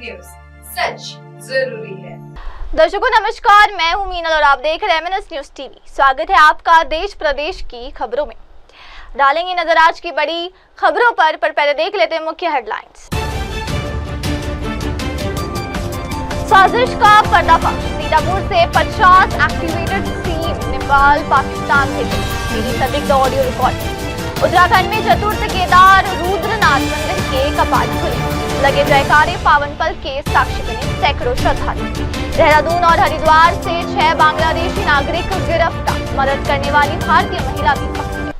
News, सच जरूरी है। दर्शकों नमस्कार, मैं हूं मीनल और आप देख रहे हैं एमएनएस न्यूज टीवी। स्वागत है आपका देश प्रदेश की खबरों में। डालेंगे नजर आज की बड़ी खबरों पर पहले देख लेते हैं मुख्य हेडलाइंस। साजिश का पर्दाफाश, सीतापुर से 50 एक्टिवेटेड सिम नेपाल पाकिस्तान भेजे, मिली संदिग्ध ऑडियो रिकॉर्ड। उत्तराखंड में चतुर्थ केदार रुद्रनाथ मंदिर के कपाट खुले, लगे जयकारे पावन पल के साक्षी बने सैकड़ों श्रद्धालु। देहरादून और हरिद्वार से 6 बांग्लादेशी नागरिक गिरफ्तार, मदद करने वाली भारतीय महिला भी पकड़ी।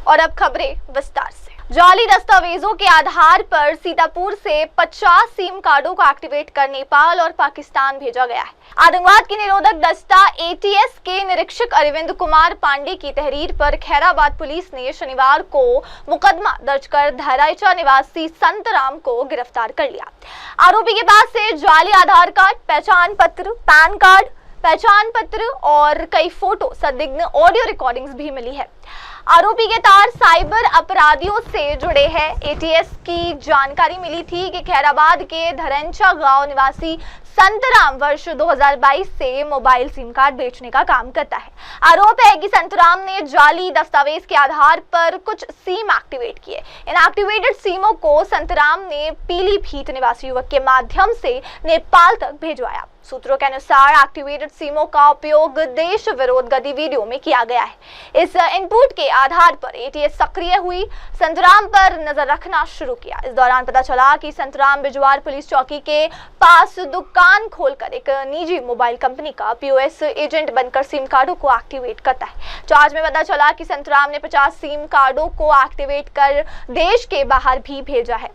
और अब खबरें विस्तार से। जाली दस्तावेजों के आधार पर सीतापुर से 50 सिम कार्डों को एक्टिवेट कर नेपाल और पाकिस्तान भेजा गया है। आतंकवाद की निरोधक दस्ता एटीएस के निरीक्षक अरविंद कुमार पांडे की तहरीर पर खैराबाद पुलिस ने शनिवार को मुकदमा दर्ज कर धराईचा निवासी संतराम को गिरफ्तार कर लिया। आरोपी के पास से जाली आधार कार्ड, पहचान पत्र, पैन कार्ड, पहचान पत्र और कई फोटो, संदिग्ध ऑडियो रिकॉर्डिंग्स भी मिली है। आरोपी के तार साइबर अपराधियों से जुड़े हैं। एटीएस की जानकारी मिली थी कि खैराबाद के धरनचा गांव निवासी संतराम वर्ष 2022 से मोबाइल सिम कार्ड बेचने का काम करता है। आरोप है कि संतराम ने जाली दस्तावेज के आधार पर कुछ सिम एक्टिवेट किए। इन एक्टिवेटेड सिमों को संतराम ने पीलीभीत निवासी युवक के माध्यम से नेपाल तक भिजवाया। सूत्रों के अनुसार एक्टिवेटेड सिमों का उपयोग देश विरोध गतिविधियों में किया गया है। इस इनपुट के आधार पर एटीएस सक्रिय हुई, संतराम पर नजर रखना शुरू किया। इस दौरान पता चला कि संतराम बिजवार पुलिस चौकी के पास दुकान खोलकर एक निजी मोबाइल कंपनी का पीओएस एजेंट बनकर सिम कार्डों को एक्टिवेट करता है। जांच में पता चला कि संतराम ने 50 सिम कार्डों को एक्टिवेट कर देश के बाहर भी भेजा है।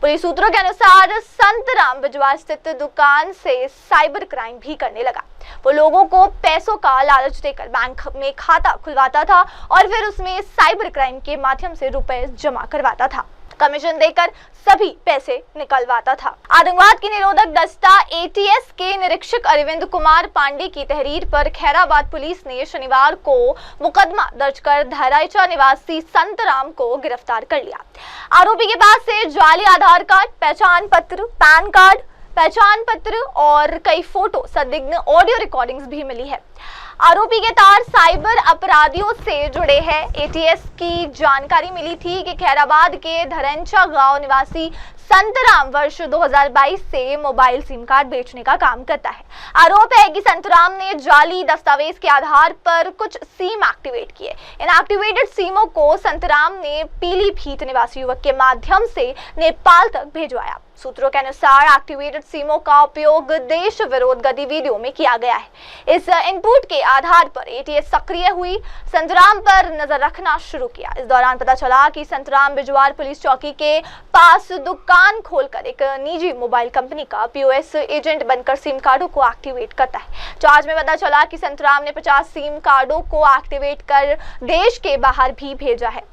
पुलिस सूत्रों के अनुसार संतराम बिजवार स्थित दुकान से साइबर क्राइम भी करने लगा। वो लोगों को पैसों का लालच देकर बैंक में खाता खुलवाता था और फिर उसमें साइबर क्राइम के माध्यम से रुपए जमा करवाता था। कमीशन देकर सभी पैसे निकलवाता था। आतंकवाद की निरोधक दस्ता एटीएस के निरीक्षक अरविंद कुमार पांडे की तहरीर पर खैराबाद पुलिस ने शनिवार को मुकदमा दर्ज कर धराईचा निवासी संतराम को गिरफ्तार कर लिया। आरोपी के पास से जाली आधार कार्ड, पहचान पत्र, पैन कार्ड, पहचान पत्र और कई फोटो, संदिग्ध ऑडियो रिकॉर्डिंग्स भी मिली है। आरोपी के तार साइबर अपराधियों से जुड़े हैं। एटीएस की जानकारी मिली थी कि खैराबाद के धरनचा गांव निवासी संतराम वर्ष 2022 से मोबाइल सिम कार्ड बेचने का काम करता है। आरोप है कि संतराम ने जाली दस्तावेज के आधार पर कुछ सिम एक्टिवेट किए। इन एक्टिवेटेड सिमों को संतराम ने पीलीभीत निवासी युवक के माध्यम से नेपाल तक भिजवाया। सूत्रों के अनुसार एक्टिवेटेड सिमों का उपयोग देश विरोध गतिविधियों में किया गया है। इस इनपुट के आधार पर एटीएस सक्रिय हुई, संतराम पर नजर रखना शुरू किया। इस दौरान पता चला कि संतराम बिजवार पुलिस चौकी के पास दुकान खोलकर एक निजी मोबाइल कंपनी का पीओएस एजेंट बनकर सिम कार्डों को एक्टिवेट करता है। जांच में पता चला कि संतराम ने 50 सिम कार्डों को एक्टिवेट कर देश के बाहर भी भेजा है।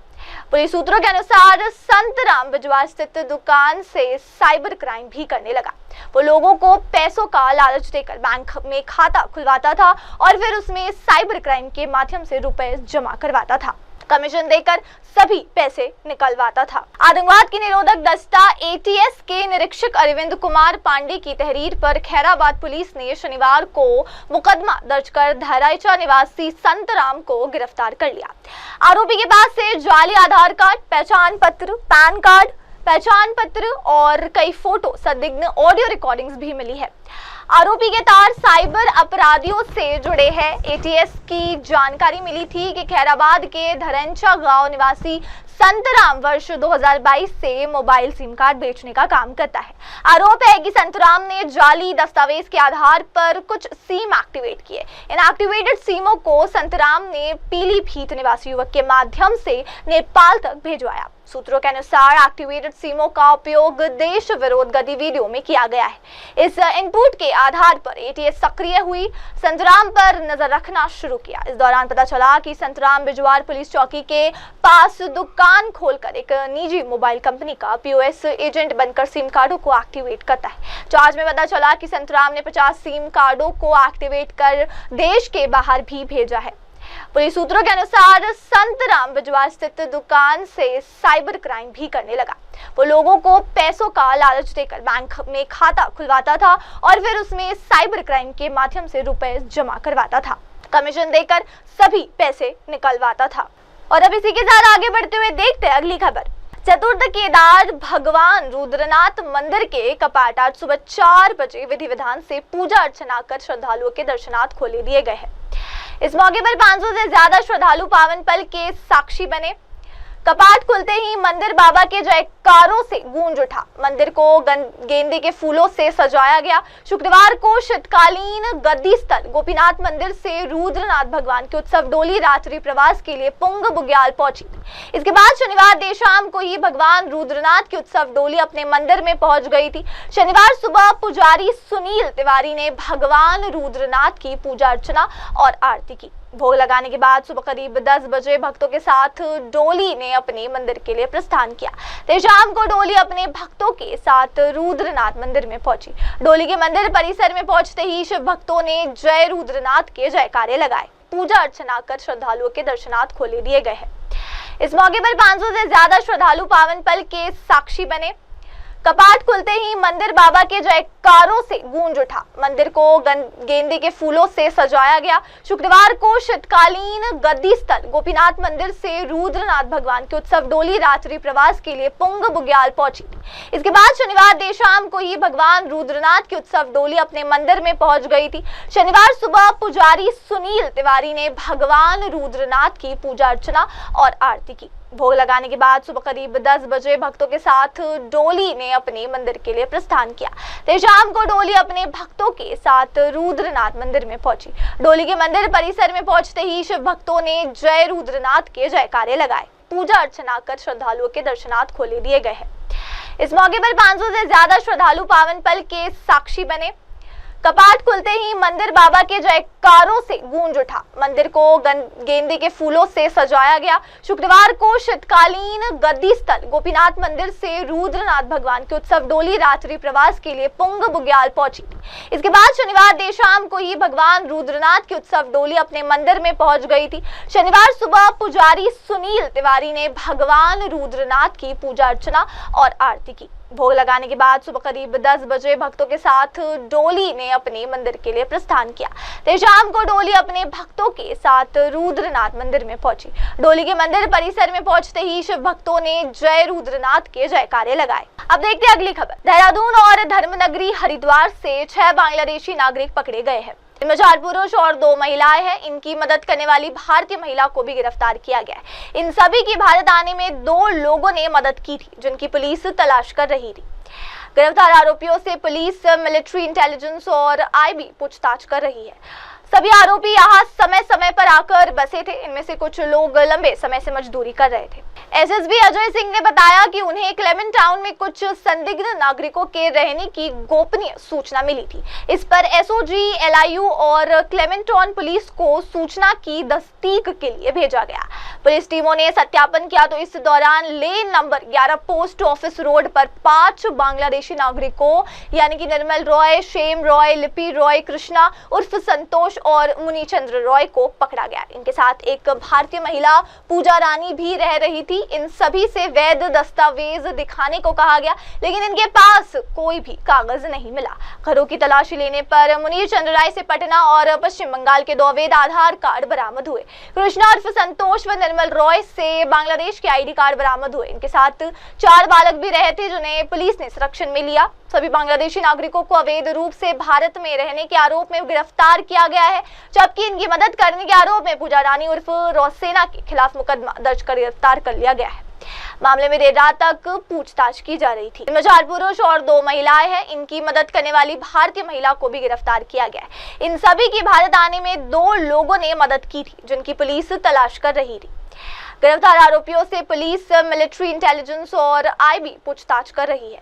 पुलिस सूत्रों के अनुसार संतराम बिजवार स्थित दुकान से साइबर क्राइम भी करने लगा। वो लोगों को पैसों का लालच देकर बैंक में खाता खुलवाता था और फिर उसमें साइबर क्राइम के माध्यम से रुपए जमा करवाता था। कमीशन देकर सभी पैसे निकलवाता था। आतंकवाद की निरोधक दस्ता एटीएस के निरीक्षक अरविंद कुमार पांडे की तहरीर पर खैराबाद पुलिस ने शनिवार को मुकदमा दर्ज कर धराईचा निवासी संतराम को गिरफ्तार कर लिया। आरोपी के पास से जाली आधार कार्ड, पहचान पत्र, पैन कार्ड, पहचान पत्र और कई फोटो, संदिग्ध ऑडियो रिकॉर्डिंग्स भी मिली है। आरोपी के तार साइबर अपराधियों से जुड़े हैं। एटीएस की जानकारी मिली थी कि खैराबाद के धरनचा गांव निवासी संतराम वर्ष 2022 से मोबाइल सिम कार्ड बेचने का काम करता है। आरोप है कि संतराम ने जाली दस्तावेज के आधार पर कुछ सिम एक्टिवेट किए। इन एक्टिवेटेड सिमों को संतराम ने पीलीभीत निवासी युवक के माध्यम से नेपाल तक भिजवाया। सूत्रों के अनुसार एक्टिवेटेड सिमों का उपयोग देश विरोध गतिविधियों में किया गया है। इस इनपुट के आधार पर एटीएस सक्रिय हुई, संतराम पर नजर रखना शुरू किया। इस दौरान पता चला कि संतराम बिजवार पुलिस चौकी के पास दुकान खोलकर एक निजी मोबाइल कंपनी का पीओएस एजेंट बनकर सिम कार्डों को एक्टिवेट करता है। जांच में पता चला कि संतराम ने 50 सिम कार्डों को एक्टिवेट कर देश के बाहर भी भेजा है। पुलिस सूत्रों के अनुसार संतराम बिजवा स्थित दुकान से साइबर क्राइम भी करने लगा। वो लोगों को पैसों का लालच देकर बैंक में खाता खुलवाता था और फिर उसमें साइबर क्राइम के माध्यम से रुपए जमा करवाता था। कमीशन देकर सभी पैसे निकलवाता था। और अब इसी के साथ आगे बढ़ते हुए देखते हैं अगली खबर। चतुर्थ केदार भगवान रुद्रनाथ मंदिर के कपाट आज सुबह 4 बजे विधि विधान से पूजा अर्चना कर श्रद्धालुओं के दर्शनार्थ खोले दिए गए हैं। इस मौके पर 500 से ज्यादा श्रद्धालु पावन पल के साक्षी बने। कपाट खुलते ही मंदिर बाबा के जयकारों से गूंज उठा। मंदिर को गेंदे के फूलों से सजाया गया। शुक्रवार को शीतकालीन गद्दी स्थल गोपीनाथ मंदिर से रुद्रनाथ भगवान की उत्सव डोली रात्रि प्रवास के लिए पुंग बुग्याल पहुंची। इसके बाद शनिवार देर शाम को ही भगवान रुद्रनाथ की उत्सव डोली अपने मंदिर में पहुंच गई थी। शनिवार सुबह पुजारी सुनील तिवारी ने भगवान रुद्रनाथ की पूजा अर्चना और आरती की। भोग लगाने के बाद सुबह करीब 10 बजे भक्तों के साथ डोली ने अपने मंदिर के लिए प्रस्थान किया। देर शाम को डोली अपने भक्तों के साथ रुद्रनाथ मंदिर में पहुंची। डोली के मंदिर परिसर में पहुंचते ही शिव भक्तों ने जय रुद्रनाथ के जयकारे लगाए। पूजा अर्चना कर श्रद्धालुओं के दर्शनार्थ खोले दिए गए हैं। इस मौके पर 500 से ज्यादा श्रद्धालु पावन पल के साक्षी बने। कपाट खुलते ही मंदिर बाबा के जयकारों से गूंज उठा। मंदिर को गेंदे के फूलों से सजाया गया। शुक्रवार को शीतकालीन गद्दी स्थल गोपीनाथ मंदिर से रुद्रनाथ भगवान की उत्सव डोली रात्रि प्रवास के लिए पुंग बुग्याल पहुंची। इसके बाद शनिवार देर शाम को ही भगवान रुद्रनाथ की उत्सव डोली अपने मंदिर में पहुंच गई थी। शनिवार सुबह पुजारी सुनील तिवारी ने भगवान रुद्रनाथ की पूजा अर्चना और आरती की। भोग लगाने के बाद सुबह करीब 10 बजे भक्तों के साथ डोली ने अपने मंदिर के लिए प्रस्थान किया। देर शाम को डोली अपने भक्तों के साथ रुद्रनाथ मंदिर में पहुंची। डोली के मंदिर परिसर में पहुंचते ही शिव भक्तों ने जय रुद्रनाथ के जयकारे लगाए। पूजा अर्चना कर श्रद्धालुओं के दर्शनार्थ खोले दिए गए हैं। इस मौके पर 500 से ज्यादा श्रद्धालु पावन पल के साक्षी बने। कपाट खुलते ही मंदिर बाबा के जयकारों से गूंज उठा। मंदिर को गेंदे के फूलों से सजाया गया। शुक्रवार को शीतकालीन गद्दी स्थल गोपीनाथ मंदिर से रुद्रनाथ भगवान की उत्सव डोली रात्रि प्रवास के लिए पुंग बुग्याल पहुंची। इसके बाद शनिवार देर शाम को ही भगवान रुद्रनाथ की उत्सव डोली अपने मंदिर में पहुंच गई थी। शनिवार सुबह पुजारी सुनील तिवारी ने भगवान रुद्रनाथ की पूजा अर्चना और आरती की। भोग लगाने के बाद सुबह करीब 10 बजे भक्तों के साथ डोली ने अपने मंदिर के लिए प्रस्थान किया। देर शाम को डोली अपने भक्तों के साथ रुद्रनाथ मंदिर में पहुंची। डोली के मंदिर परिसर में पहुंचते ही शिव भक्तों ने जय रुद्रनाथ के जयकारे लगाए। अब देखते हैं अगली खबर। देहरादून और धर्मनगरी हरिद्वार से 6 बांग्लादेशी नागरिक पकड़े गए हैं। इनमें 4 पुरुष और 2 महिलाएं हैं। इनकी मदद करने वाली भारतीय महिला को भी गिरफ्तार किया गया है। इन सभी की भारत आने में 2 लोगों ने मदद की थी, जिनकी पुलिस तलाश कर रही थी। गिरफ्तार आरोपियों से पुलिस, मिलिट्री इंटेलिजेंस और आईबी पूछताछ कर रही है। सभी आरोपी यहाँ समय समय पर आकर बसे थे। इनमें से कुछ लोग लंबे समय से मजदूरी कर रहे थे। एसएसपी अजय सिंह ने बताया कि उन्हें क्लेमेंट टाउन में कुछ संदिग्ध नागरिकों के रहने की गोपनीय सूचना मिली थी। इस पर एसओजी, एलआईयू और क्लेमेंट टाउन पुलिस को सूचना की तस्दीक के लिए भेजा गया। पुलिस टीमों ने सत्यापन किया तो इस दौरान lane number 11 post office road पर 5 बांग्लादेशी नागरिकों यानी कि निर्मल रॉय, शेम रॉय, लिपि रॉय, कृष्णा उर्फ संतोष और मुनीचंद्र रॉय को पकड़ा गया। इनके साथ एक भारतीय महिला पूजा रानी भी रह रही थी। इन सभी से वैध दस्तावेज दिखाने को कहा गया, लेकिन इनके पास कोई भी कागज नहीं मिला। घरों की तलाशी लेने पर मुनीचंद्र रॉय से पटना और पश्चिम बंगाल के 2 अवैध आधार कार्ड बरामद हुए। कृष्णा उर्फ संतोष व निर्मल रॉय से बांग्लादेश के आईडी कार्ड बरामद हुए। इनके साथ 4 बालक भी रहे थे, जिन्हें पुलिस ने संरक्षण में लिया। सभी बांग्लादेशी नागरिकों को अवैध रूप से भारत में रहने के आरोप में गिरफ्तार किया गया है, जबकि इनकी मदद करने के आरोप में पूजा रानी उर्फ रोसेना के खिलाफ मुकदमा दर्ज कर गिरफ्तार कर लिया गया है। मामले में देर रात तक पूछताछ की जा रही थी। इनमें 4 पुरुष और 2 महिलाएं हैं। इनकी मदद करने वाली भारतीय महिला को भी गिरफ्तार किया गया है। इन सभी की भारत आने में 2 लोगों ने मदद की थी, जिनकी पुलिस तलाश कर रही थी। गिरफ्तार आरोपियों से पुलिस, मिलिट्री इंटेलिजेंस और आईबी पूछताछ कर रही है।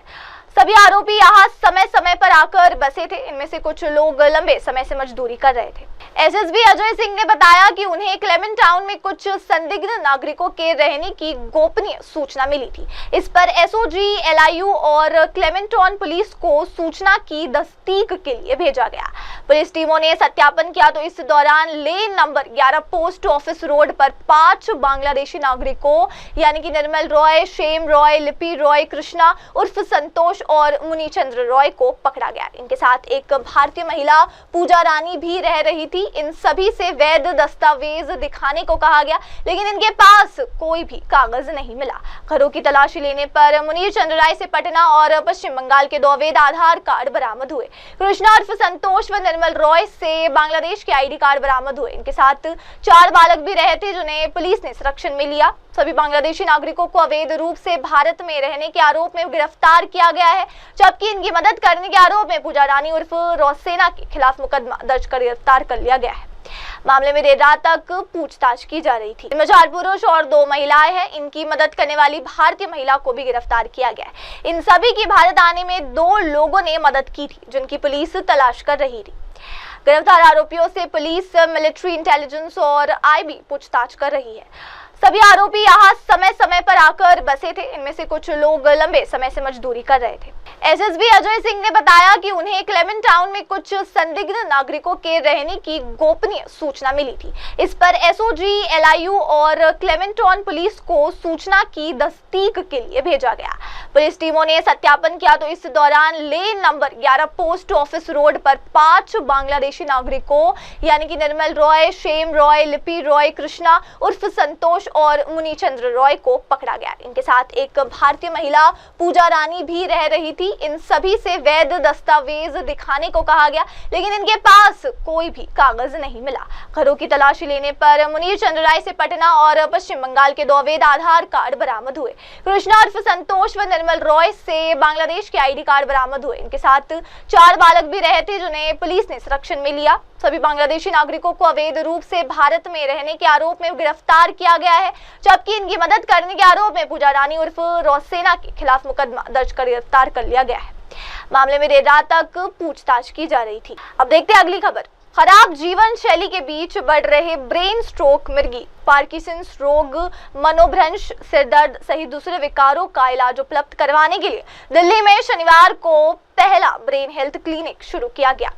सभी आरोपी यहाँ समय समय पर आकर बसे थे। इनमें से कुछ लोग लंबे समय से मजदूरी कर रहे थे। एसएसपी अजय सिंह ने बताया कि उन्हें क्लेमेंट टाउन में कुछ संदिग्ध नागरिकों के रहने की गोपनीय सूचना मिली थी। इस पर एसओजी, एलआईयू और क्लेमेंट टाउन पुलिस को सूचना की तस्दीक के लिए भेजा गया। पुलिस टीमों ने सत्यापन किया तो इस दौरान lane number 11 post office road पर 5 बांग्लादेशी नागरिकों यानी कि निर्मल रॉय, शेम रॉय, लिपि रॉय, कृष्णा उर्फ संतोष और मुनीचंद्र रॉय को पकड़ा गया। इनके साथ एक भारतीय महिला पूजा रानी भी रह रही थी। इन सभी से वैध दस्तावेज दिखाने को कहा गया, लेकिन इनके पास कोई भी कागज नहीं मिला। घरों की तलाशी लेने पर मुनीचंद्र राय से पटना और पश्चिम बंगाल के 2 अवैध आधार कार्ड बरामद हुए। कृष्णा उर्फ संतोष व निर्मल रॉय से बांग्लादेश के आईडी कार्ड बरामद हुए। इनके साथ 4 बालक भी रहे थे जिन्हें पुलिस ने संरक्षण में लिया। सभी बांग्लादेशी नागरिकों को अवैध रूप से भारत में रहने के आरोप में गिरफ्तार किया गया है, जबकि इनकी मदद करने के आरोप में पूजा रानी उर्फ रोसेना के खिलाफ मुकदमा दर्ज कर गिरफ्तार कर लिया गया है। मामले में देर रात तक पूछताछ की जा रही थी। इनमें 4 पुरुष और 2 महिलाएं हैं। इनकी मदद करने वाली भारतीय महिला को भी गिरफ्तार किया गया है। इन सभी की भारत आने में 2 लोगों ने मदद की थी, जिनकी पुलिस तलाश कर रही थी। गिरफ्तार आरोपियों से पुलिस, मिलिट्री इंटेलिजेंस और आईबी पूछताछ कर रही है। सभी आरोपी यहाँ समय समय पर आकर बसे थे। इनमें से कुछ लोग लंबे समय से मजदूरी कर रहे थे। एसएसपी अजय सिंह ने बताया कि उन्हें क्लेमेंट टाउन में कुछ संदिग्ध नागरिकों के रहने की गोपनीय सूचना मिली थी। इस पर एसओजी, एलआईयू और क्लेमेंट टाउन पुलिस को सूचना की तस्दीक के लिए भेजा गया। पुलिस टीमों ने सत्यापन किया तो इस दौरान lane number 11 post office road पर 5 बांग्लादेशी नागरिकों यानी कि निर्मल रॉय, शेम रॉय, लिपि रॉय, कृष्णा उर्फ संतोष और मुनीचंद्र रॉय को पकड़ा गया। इनके साथ एक भारतीय महिला पूजा रानी भी रह रही थी। इन सभी से वैध दस्तावेज दिखाने को कहा गया, लेकिन इनके पास कोई भी कागज नहीं मिला। घरों की तलाशी लेने पर मुनीचंद्र राय से पटना और पश्चिम बंगाल के 2 अवैध आधार कार्ड बरामद हुए। कृष्णा उर्फ संतोष व निर्मल रॉय से बांग्लादेश के आईडी कार्ड बरामद हुए। इनके साथ 4 बालक भी रहे थे जिन्हें पुलिस ने संरक्षण में लिया। सभी बांग्लादेशी नागरिकों को अवैध रूप से भारत में रहने के आरोप में गिरफ्तार किया गया है, जबकि इनकी मदद करने के आरोप में पूजा रानी उर्फ रोसेना के खिलाफ मुकदमा दर्ज कर गिरफ्तार कर लिया गया है। मामले में देर रात तक पूछताछ की जा रही थी। अब देखते हैं अगली खबर। खराब जीवन शैली के बीच बढ़ रहे ब्रेन स्ट्रोक, मिर्गी, पार्किंसंस रोग, मनोभ्रंश, सिरदर्द सहित दूसरे विकारों का इलाज उपलब्ध करवाने के लिए दिल्ली में शनिवार को पहला ब्रेन हेल्थ क्लिनिक शुरू किया गया।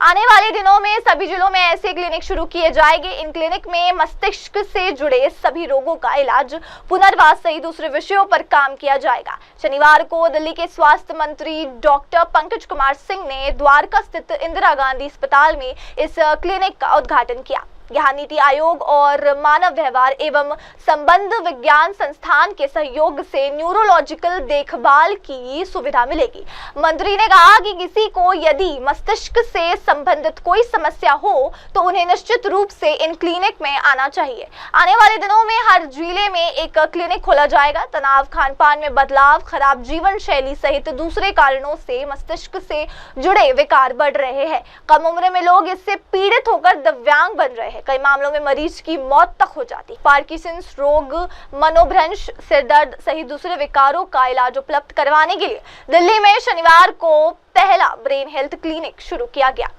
आने वाले दिनों में सभी जिलों में ऐसे क्लिनिक शुरू किए जाएंगे। इन क्लिनिक में मस्तिष्क से जुड़े सभी रोगों का इलाज, पुनर्वास सहित दूसरे विषयों पर काम किया जाएगा। शनिवार को दिल्ली के स्वास्थ्य मंत्री डॉक्टर पंकज कुमार सिंह ने द्वारका स्थित इंदिरा गांधी अस्पताल में इस क्लिनिक का उद्घाटन किया। यहाँ नीति आयोग और मानव व्यवहार एवं संबंध विज्ञान संस्थान के सहयोग से न्यूरोलॉजिकल देखभाल की सुविधा मिलेगी। मंत्री ने कहा कि किसी को यदि मस्तिष्क से संबंधित कोई समस्या हो तो उन्हें निश्चित रूप से इन क्लिनिक में आना चाहिए। आने वाले दिनों में हर जिले में एक क्लिनिक खोला जाएगा। तनाव, खान पान में बदलाव, खराब जीवन शैली सहित दूसरे कारणों से मस्तिष्क से जुड़े विकार बढ़ रहे हैं। कम उम्र में लोग इससे पीड़ित होकर दिव्यांग बन रहे हैं। कई मामलों में मरीज की मौत तक हो जाती। पार्किंसंस रोग, मनोभ्रंश, सिरदर्द सहित दूसरे विकारों का इलाज उपलब्ध करवाने के लिए दिल्ली में शनिवार को पहला ब्रेन हेल्थ क्लिनिक शुरू किया गया।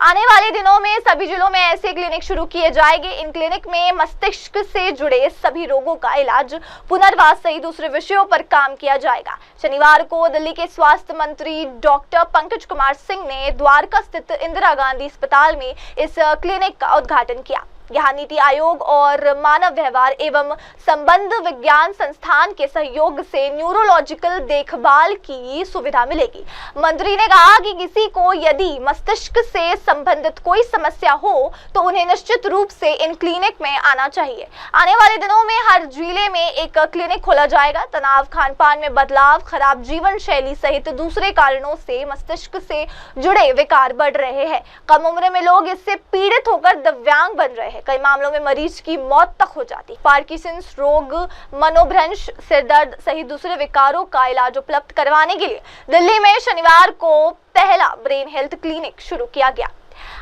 आने वाले दिनों में सभी जिलों में ऐसे क्लिनिक शुरू किए जाएंगे। इन क्लिनिक में मस्तिष्क से जुड़े सभी रोगों का इलाज, पुनर्वास सहित दूसरे विषयों पर काम किया जाएगा। शनिवार को दिल्ली के स्वास्थ्य मंत्री डॉक्टर पंकज कुमार सिंह ने द्वारका स्थित इंदिरा गांधी अस्पताल में इस क्लिनिक का उद्घाटन किया। यहाँ नीति आयोग और मानव व्यवहार एवं संबंध विज्ञान संस्थान के सहयोग से न्यूरोलॉजिकल देखभाल की सुविधा मिलेगी। मंत्री ने कहा कि किसी को यदि मस्तिष्क से संबंधित कोई समस्या हो तो उन्हें निश्चित रूप से इन क्लिनिक में आना चाहिए। आने वाले दिनों में हर जिले में एक क्लिनिक खोला जाएगा। तनाव, खान पान में बदलाव, खराब जीवन शैली सहित दूसरे कारणों से मस्तिष्क से जुड़े विकार बढ़ रहे हैं। कम उम्र में लोग इससे पीड़ित होकर दिव्यांग बन रहे हैं। कई मामलों में मरीज की मौत तक हो जाती। पार्किंसंस रोग, मनोभ्रंश, सिरदर्द सहित दूसरे विकारों का इलाज उपलब्ध करवाने के लिए दिल्ली में शनिवार को पहला ब्रेन हेल्थ क्लिनिक शुरू किया गया।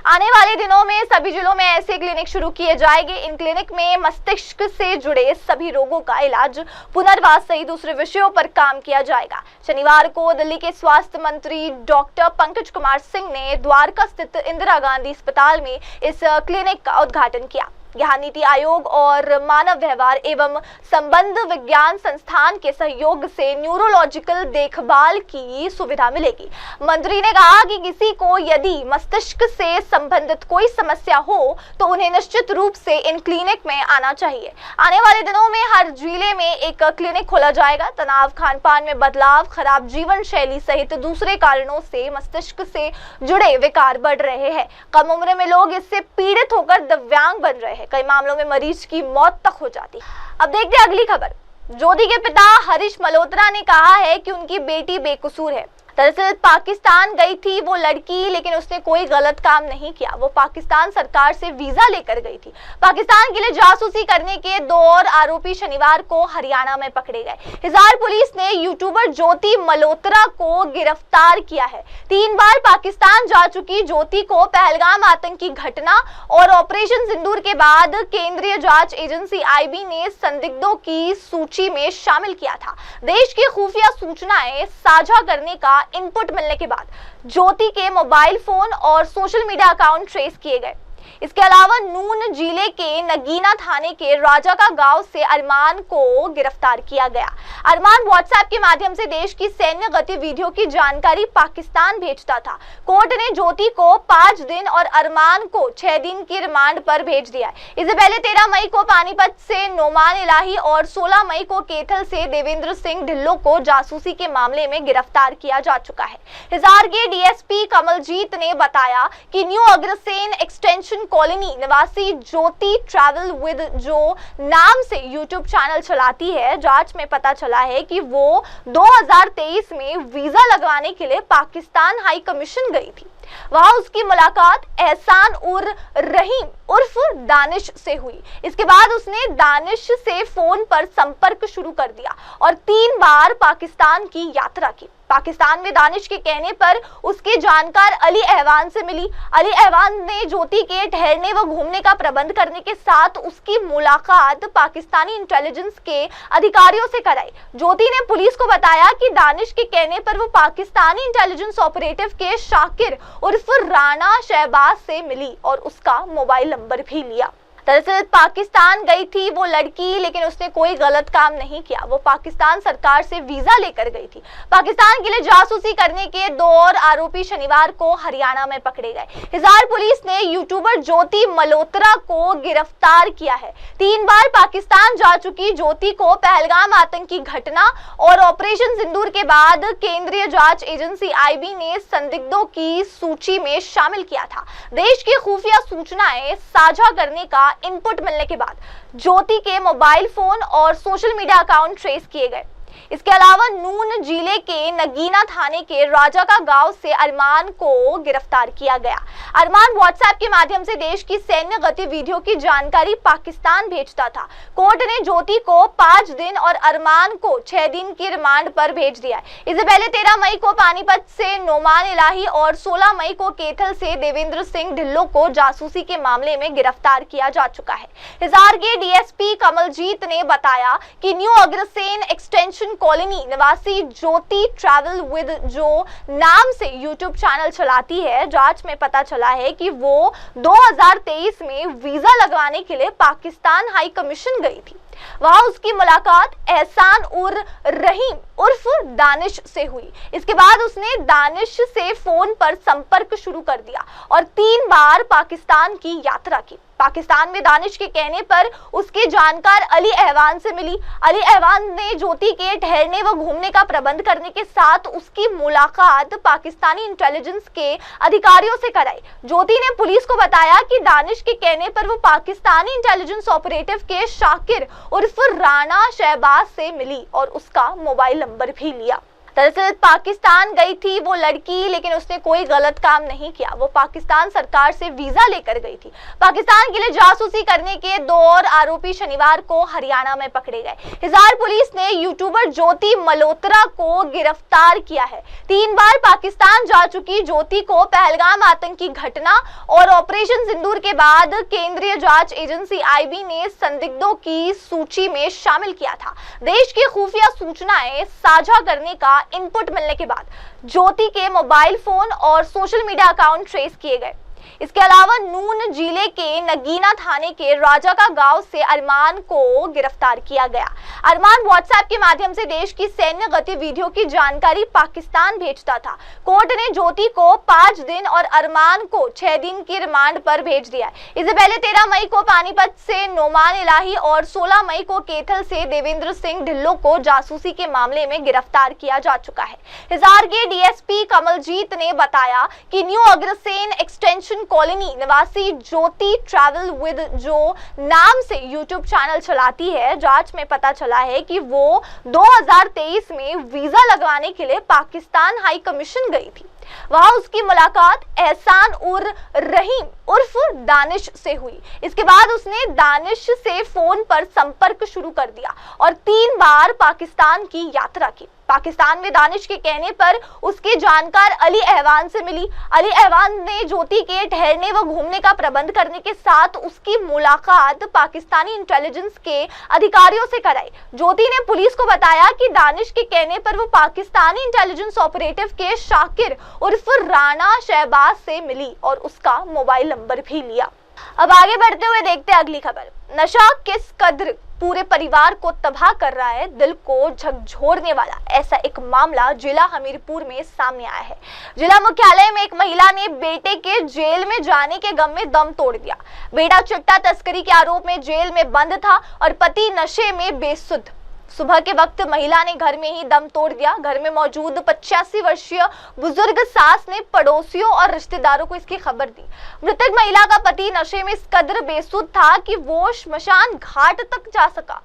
आने वाले दिनों में सभी जिलों में ऐसे क्लिनिक शुरू किए जाएंगे। इन क्लिनिक में मस्तिष्क से जुड़े सभी रोगों का इलाज, पुनर्वास सहित दूसरे विषयों पर काम किया जाएगा। शनिवार को दिल्ली के स्वास्थ्य मंत्री डॉक्टर पंकज कुमार सिंह ने द्वारका स्थित इंदिरा गांधी अस्पताल में इस क्लिनिक का उद्घाटन किया। यहाँ नीति आयोग और मानव व्यवहार एवं संबंध विज्ञान संस्थान के सहयोग से न्यूरोलॉजिकल देखभाल की सुविधा मिलेगी। मंत्री ने कहा कि किसी को यदि मस्तिष्क से संबंधित कोई समस्या हो तो उन्हें निश्चित रूप से इन क्लिनिक में आना चाहिए। आने वाले दिनों में हर जिले में एक क्लिनिक खोला जाएगा। तनाव, खान पान में बदलाव, खराब जीवन शैली सहित दूसरे कारणों से मस्तिष्क से जुड़े विकार बढ़ रहे हैं। कम उम्र में लोग इससे पीड़ित होकर दिव्यांग बन रहे हैं। कई मामलों में मरीज की मौत तक हो जाती है। अब देखते हैं अगली खबर। ज्योति के पिता हरीश मल्होत्रा ने कहा है कि उनकी बेटी बेकसूर है। दरअसल पाकिस्तान गई थी वो लड़की, लेकिन उसने कोई गलत काम नहीं किया। वो पाकिस्तान सरकार से वीजा लेकर गई थी। पाकिस्तान के लिए जासूसी करने के 2 और आरोपी शनिवार को हरियाणा में पकड़े गए। हिसार पुलिस ने यूट्यूबर ज्योति मल्होत्रा को गिरफ्तार किया है। 3 बार पाकिस्तान जा चुकी ज्योति को पहलगाम आतंकी घटना और ऑपरेशन सिंदूर के बाद केंद्रीय जांच एजेंसी IB ने संदिग्धों की सूची में शामिल किया था। देश की खुफिया सूचनाएं साझा करने का इनपुट मिलने के बाद ज्योति के मोबाइल फोन और सोशल मीडिया अकाउंट ट्रेस किए गए। इसके अलावा नून जिले के नगीना थाने के राजा का गांव से अरमान को गिरफ्तार किया गया। अरमान व्हाट्सएप के माध्यम से देश की सैन्य गतिविधियों की जानकारी पाकिस्तान भेजता था। कोर्ट ने ज्योति को 5 दिन और अरमान को 6 दिन की रिमांड पर भेज दिया। इससे पहले 13 मई को पानीपत से नोमान इलाही और 16 मई को कैथल से देवेंद्र सिंह ढिल्लों को जासूसी के मामले में गिरफ्तार किया जा चुका है। हिसार के DSP कमलजीत ने बताया कि न्यू अग्रसेन एक्सटेंशन कॉलोनी निवासी ज्योति ट्रैवल विद जो नाम से यूट्यूब चैनल चलाती है, जांच में पता चला है कि वो 2023 में वीजा लगवाने के लिए पाकिस्तान हाई कमीशन गई थी। वहां उसकी मुलाकात एहसान उर रहीम उर्फ दानिश से हुई। इसके बाद उसने दानिश से फोन पर संपर्क शुरू कर दिया और 3 बार पाकिस्तान की यात्रा की। पाकिस्तान में दानिश के कहने पर उसके जानकार अली अहवान से मिली। अली अहवान ने ज्योति के ठहरने व घूमने का प्रबंध करने के साथ उसकी मुलाकात पाकिस्तानी इंटेलिजेंस के अधिकारियों से कराई। ज्योति ने पुलिस को बताया कि दानिश के कहने पर वो पाकिस्तानी इंटेलिजेंस ऑपरेटिव के शाकिर उर्फ राणा शहबाज से मिली और उसका मोबाइल नंबर भी लिया। दरअसल पाकिस्तान गई थी वो लड़की, लेकिन उसने कोई गलत काम नहीं किया। वो पाकिस्तान सरकार से वीजा लेकर गई थी। पाकिस्तान के लिए जासूसी करने के 2 और आरोपी शनिवार को हरियाणा में पकड़े गए। हिसार पुलिस ने यूट्यूबर ज्योति मल्होत्रा को गिरफ्तार किया है। 3 बार पाकिस्तान जा चुकी ज्योति को पहलगाम आतंकी घटना और ऑपरेशन सिंदूर के बाद केंद्रीय जांच एजेंसी IB ने संदिग्धों की सूची में शामिल किया था। देश की खुफिया सूचनाएं साझा करने का इनपुट मिलने के बाद ज्योति के मोबाइल फोन और सोशल मीडिया अकाउंट ट्रेस किए गए। इसके अलावा नून जिले के नगीना थाने के राजा का गांव से अरमान को गिरफ्तार किया गया। अरमान व्हाट्सएप के माध्यम से देश की सैन्य गतिविधियों की जानकारी पाकिस्तान भेजता था। कोर्ट ने ज्योति को 5 दिन और अरमान को 6 दिन की रिमांड पर भेज दिया। इससे पहले 13 मई को पानीपत से नोमान इलाही और 16 मई को कैथल से देवेंद्र सिंह ढिल्लों को जासूसी के मामले में गिरफ्तार किया जा चुका है। हिसार के DSP कमलजीत ने बताया कि न्यू अग्रसेन एक्सटेंशन कॉलोनी निवासी ज्योति ट्रैवल विद जो नाम से यूट्यूब चैनल चलाती है, जांच में पता चला है कि वो 2023 में वीजा लगवाने के लिए पाकिस्तान हाई कमीशन गई थी। वहां उसकी मुलाकात एहसान उर रहीम उर्फ दानिश से हुई। इसके बाद उसने दानिश से फोन पर संपर्क शुरू कर दिया और 3 बार पाकिस्तान की यात्रा की। पाकिस्तान में दानिश के कहने पर उसके जानकार अली अहवान से मिली। अली अहवान ने ज्योति के ठहरने व घूमने का प्रबंध करने के साथ उसकी मुलाकात पाकिस्तानी इंटेलिजेंस के अधिकारियों से कराई। ज्योति ने पुलिस को बताया कि दानिश के कहने पर वो पाकिस्तानी इंटेलिजेंस ऑपरेटिव के शाकिर उर्फ राणा शहबाज से मिली और उसका मोबाइल नंबर भी लिया। दरअसल पाकिस्तान गई थी वो लड़की, लेकिन उसने कोई गलत काम नहीं किया। वो पाकिस्तान सरकार से वीजा लेकर गई थी। पाकिस्तान के लिए जासूसी करने के 2 और आरोपी शनिवार को हरियाणा में पकड़े गए। हिसार पुलिस ने यूट्यूबर ज्योति मल्होत्रा को गिरफ्तार किया है। 3 बार पाकिस्तान जा चुकी ज्योति को पहलगाम आतंकी घटना और ऑपरेशन सिंदूर के बाद केंद्रीय जांच एजेंसी IB ने संदिग्धों की सूची में शामिल किया था। देश की खुफिया सूचनाएं साझा करने का इनपुट मिलने के बाद ज्योति के मोबाइल फोन और सोशल मीडिया अकाउंट ट्रेस किए गए। इसके अलावा नून जिले के नगीना थाने के राजा का गांव से अरमान को गिरफ्तार किया गया। अरमान व्हाट्सएप के माध्यम से देश की सैन्य गतिविधियों की जानकारी पाकिस्तान भेजता था। कोर्ट ने ज्योति को 5 दिन और अरमान को 6 दिन की रिमांड पर भेज दिया है। इससे पहले 13 मई को पानीपत से नोमान इलाही और 16 मई को कैथल से देवेंद्र सिंह ढिल्लों को जासूसी के मामले में गिरफ्तार किया जा चुका है। हिसार के DSP कमलजीत ने बताया कि न्यू अग्रसेन एक्सटेंशन कॉलोनी निवासी ज्योति ट्रैवल विद जो नाम से यूट्यूब चैनल चलाती है, जांच में पता चला है कि वो 2023 में वीजा लगवाने के लिए पाकिस्तान हाई कमीशन गई थी। वहां उसकी मुलाकात एहसान उर रहीम उर्फ दानिश से हुई। इसके बाद उसने दानिश से फोन पर संपर्क शुरू कर दिया और 3 बार पाकिस्तान की यात्रा की। पाकिस्तान में दानिश के कहने पर उसके जानकार अली अहवान से मिली। अली अहवान ने ज्योति के ठहरने व घूमने का प्रबंध करने के साथ उसकी मुलाकात पाकिस्तानी इंटेलिजेंस के अधिकारियों से कराई। ज्योति ने पुलिस को बताया कि दानिश के कहने पर वो पाकिस्तानी इंटेलिजेंस ऑपरेटिव के शाकिर उर्फ राणा शहबाज से मिली और उसका मोबाइल नंबर भी लिया। अब आगे बढ़ते हुए देखते हैं अगली खबर। नशा किस कद्र पूरे परिवार को तबाह कर रहा है, दिल को झकझोरने वाला ऐसा एक मामला जिला हमीरपुर में सामने आया है। जिला मुख्यालय में एक महिला ने बेटे के जेल में जाने के गम में दम तोड़ दिया। बेटा चिट्टा तस्करी के आरोप में जेल में बंद था और पति नशे में बेसुध। सुबह के वक्त महिला ने घर में ही दम तोड़ दिया। घर में मौजूद 85 वर्षीय बुजुर्ग सास ने पड़ोसियों और रिश्तेदारों को इसकी खबर दी। मृतक महिला का पति नशे में इस कदर बेसुध था कि वो श्मशान घाट तक जा सका।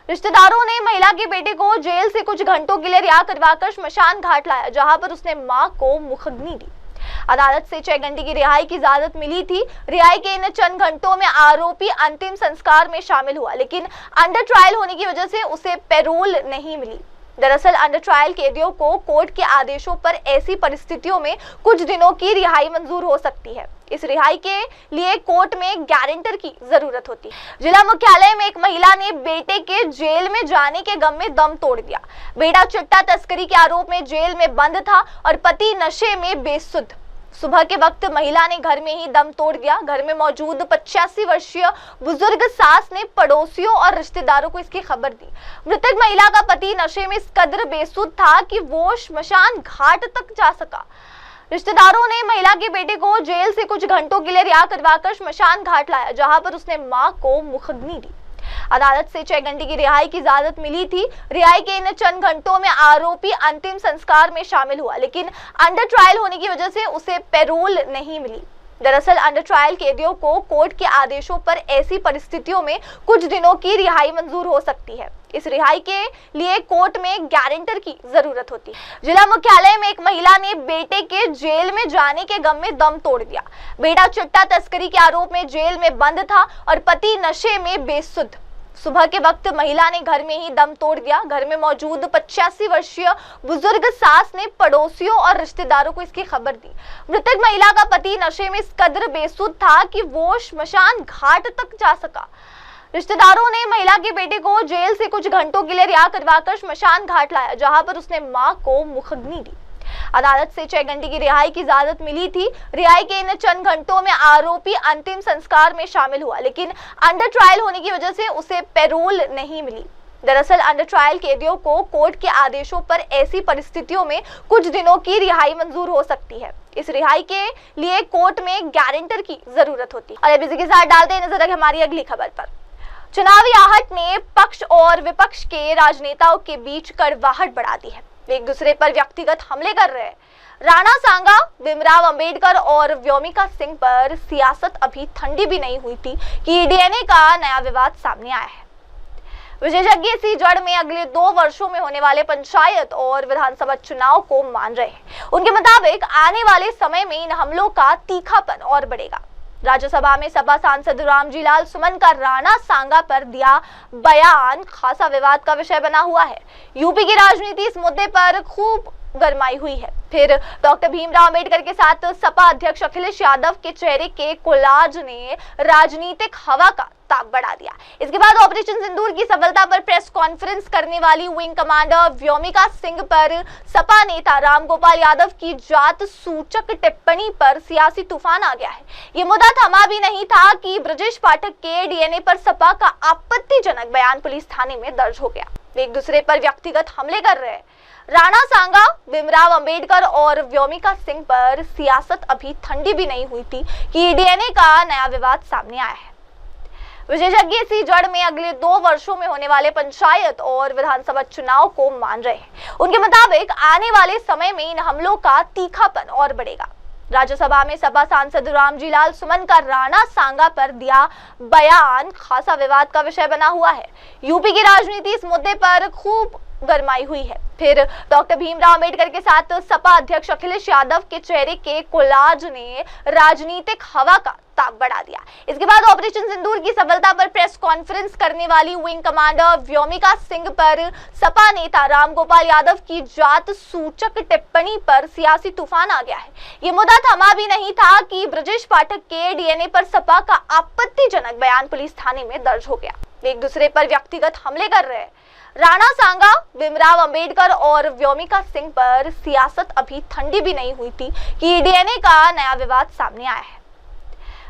रिश्तेदारों ने महिला के बेटे को जेल से कुछ घंटों के लिए रिहा करवाकर श्मशान घाट लाया, जहां पर उसने मां को मुखग्नि दी। अदालत से 6 घंटे की रिहाई की इजाजत मिली थी। रिहाई के इन चंद घंटों में आरोपी अंतिम संस्कार में शामिल हुआ, लेकिन अंडर ट्रायल होने की वजह से उसे पैरोल नहीं मिली। दरअसल अंडर ट्रायल कैदियों को कोर्ट के आदेशों पर ऐसी परिस्थितियों में कुछ दिनों की रिहाई मंजूर हो सकती है। इस रिहाई के लिए कोर्ट में गारंटर की जरूरत होती है। जिला मुख्यालय में एक महिला ने बेटे के जेल में जाने के गम में दम तोड़ दिया। बेटा चिट्टा तस्करी के आरोप में जेल में बंद था और पति नशे में बेसुध। सुबह के वक्त महिला ने घर में ही दम तोड़ दिया। घर में मौजूद 85 वर्षीय बुजुर्ग सास ने पड़ोसियों और रिश्तेदारों को इसकी खबर दी। मृतक महिला का पति नशे में इस कदर बेसुध था कि वो श्मशान घाट तक जा सका। रिश्तेदारों ने महिला के बेटे को जेल से कुछ घंटों के लिए रिहा करवाकर श्मशान घाट लाया, जहां पर उसने मां को मुखग्नि दी। अदालत से 6 घंटे की रिहाई की इजाजत मिली थी। रिहाई के इन चंद घंटों में आरोपी अंतिम संस्कार में शामिल हुआ, लेकिन अंडर ट्रायल होने की वजह से उसे पैरोल नहीं मिली। दरअसल अंडर ट्रायल कैदियों को कोर्ट के आदेशों पर ऐसी परिस्थितियों में कुछ दिनों की रिहाई मंजूर हो सकती है। इस रिहाई के लिए कोर्ट में गारंटर की जरूरत होती है। जिला मुख्यालय में एक महिला ने बेटे के जेल में जाने के गम में दम तोड़ दिया। बेटा चिट्टा तस्करी के आरोप में जेल में बंद था और पति नशे में बेसुध। सुबह के वक्त महिला ने घर में ही दम तोड़ दिया। घर में मौजूद 85 वर्षीय बुजुर्ग सास ने पड़ोसियों और रिश्तेदारों को इसकी खबर दी। मृतक महिला का पति नशे में इस कदर बेसुध था कि वो श्मशान घाट तक जा सका। रिश्तेदारों ने महिला के बेटे को जेल से कुछ घंटों के लिए रिहा करवाकर श्मशान घाट लाया, जहां पर उसने मां को मुखग्नि दी। अदालत से 6 घंटे की रिहाई की इजाजत मिली थी। रिहाई के इन चंद घंटों में आरोपी अंतिम संस्कार में शामिल हुआ, लेकिन अंडर ट्रायल होने की वजह से उसे पैरोल नहीं मिली। दरअसल अंडर ट्रायल कैदियों को कोर्ट के आदेशों पर ऐसी परिस्थितियों में कुछ दिनों की रिहाई मंजूर हो सकती है। इस रिहाई के लिए कोर्ट में गारंटर की जरूरत होती है। और अब इसी के साथ डालते हैं नजर हमारी अगली खबर पर। चुनावी आहट ने पक्ष और विपक्ष के राजनेताओं के बीच कड़वाहट बढ़ा दी है। वे एक दूसरे पर व्यक्तिगत हमले कर रहे हैं। राणा सांगा, भीमराव अंबेडकर और व्योमिका सिंह पर सियासत अभी ठंडी भी नहीं हुई थी कि डीएनए का नया विवाद सामने आया है। विशेषज्ञ इसी जड़ में अगले 2 वर्षों में होने वाले पंचायत और विधानसभा चुनाव को मान रहे हैं। उनके मुताबिक आने वाले समय में इन हमलों का तीखापन और बढ़ेगा। राज्यसभा में सपा सांसद रामजीलाल सुमन का राणा सांगा पर दिया बयान खासा विवाद का विषय बना हुआ है। यूपी की राजनीति इस मुद्दे पर खूब गरमाई हुई है। फिर डॉक्टर भीमराव अंबेडकर के साथ सपा अध्यक्ष अखिलेश यादव के चेहरे के कोलाज ने राजनीतिक हवा का ताप बढ़ा दिया। इसके बाद ऑपरेशन सिंदूर की सफलता पर प्रेस कॉन्फ्रेंस करने वाली विंग कमांडर व्योमिका सिंह पर सपा नेता रामगोपाल यादव की जात सूचक टिप्पणी पर सियासी तूफान आ गया है। ये मुद्दा थमा भी नहीं था कि ब्रजेश पाठक के डीएनए पर सपा का आपत्तिजनक बयान पुलिस थाने में दर्ज हो गया। वे एक दूसरे पर व्यक्तिगत हमले कर रहे हैं। राणा सांगा, भीमराव अंबेडकर और व्योमिका सिंह पर सियासत अभी ठंडी भी नहीं हुई थी कि डीएनए का नया विवाद सामने आया है। विशेषज्ञ इसी जड़ में अगले 2 वर्षों में होने वाले पंचायत और विधानसभा चुनाव को मान रहे हैं। उनके मुताबिक आने वाले समय में इन हमलों का तीखापन और बढ़ेगा। राज्यसभा में सपा सांसद रामजीलाल सुमन का राणा सांगा पर दिया बयान खासा विवाद का विषय बना हुआ है। यूपी की राजनीति इस मुद्दे पर खूब गरमाई हुई है। फिर डॉक्टर भीमराव अंबेडकर के साथ सपा अध्यक्ष अखिलेश यादव के चेहरे के कोलाज ने राजनीतिक हवा का ताप बढ़ा दिया। इसके बाद ऑपरेशन सिंदूर की सफलता पर प्रेस कॉन्फ्रेंस करने वाली विंग कमांडर व्योमिका सिंह पर सपा नेता रामगोपाल यादव की जात सूचक टिप्पणी पर सियासी तूफान आ गया है। ये मुद्दा थमा भी नहीं था कि ब्रजेश पाठक के डीएनए पर सपा का आपत्तिजनक बयान पुलिस थाने में दर्ज हो गया। वे एक दूसरे पर व्यक्तिगत हमले कर रहे हैं। राणा सांगा, भीमराव अंबेडकर और व्योमिका सिंह पर सियासत अभी ठंडी भी नहीं हुई थी कि डीएनए का नया विवाद सामने आया है।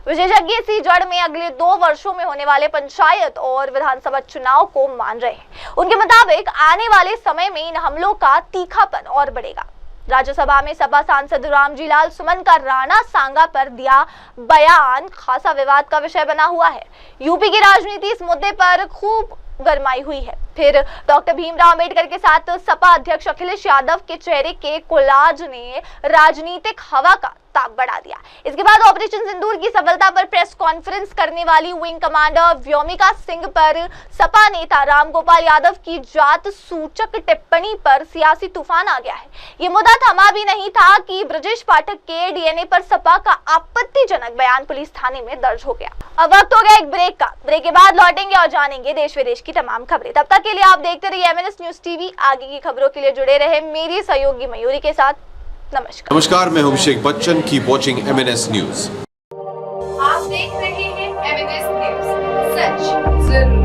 विशेषज्ञ इसी जड़ में अगले 2 वर्षों में होने वाले पंचायत और विधानसभा चुनाव को मान रहे हैं। उनके मुताबिक आने वाले समय में इन हमलों का तीखापन और बढ़ेगा। राज्यसभा में सपा सांसद रामजीलाल सुमन का राणा सांगा पर दिया बयान खासा विवाद का विषय बना हुआ है। यूपी की राजनीति इस मुद्दे पर खूब गरमाई हुई है। फिर डॉक्टर भीमराव अंबेडकर के साथ सपा अध्यक्ष अखिलेश यादव के चेहरे के कोलाज ने राजनीतिक हवा का ताप बढ़ा दिया। इसके बाद ऑपरेशन सिंदूर की सफलता पर प्रेस कॉन्फ्रेंस करने वाली विंग कमांडर व्योमिका सिंह पर सपा नेता रामगोपाल यादव की जात सूचक टिप्पणी पर सियासी तूफान आ गया है। ये मुद्दा थमा भी नहीं था कि ब्रजेश पाठक के डीएनए पर सपा का आपत्तिजनक बयान पुलिस थाने में दर्ज हो गया। अब वक्त हो गया एक ब्रेक का। ब्रेक के बाद लौटेंगे और जानेंगे देश विदेश की तमाम खबरें। तब तक के लिए आप देखते रहिए एमएनएस न्यूज टीवी। आगे की खबरों के लिए जुड़े रहे मेरी सहयोगी मयूरी के साथ। नमस्कार, मैं हूं Abhishek Bachchan. Keep watching MNS news. आप देख रहे हैं एमएनएस न्यूज, सच जरूर।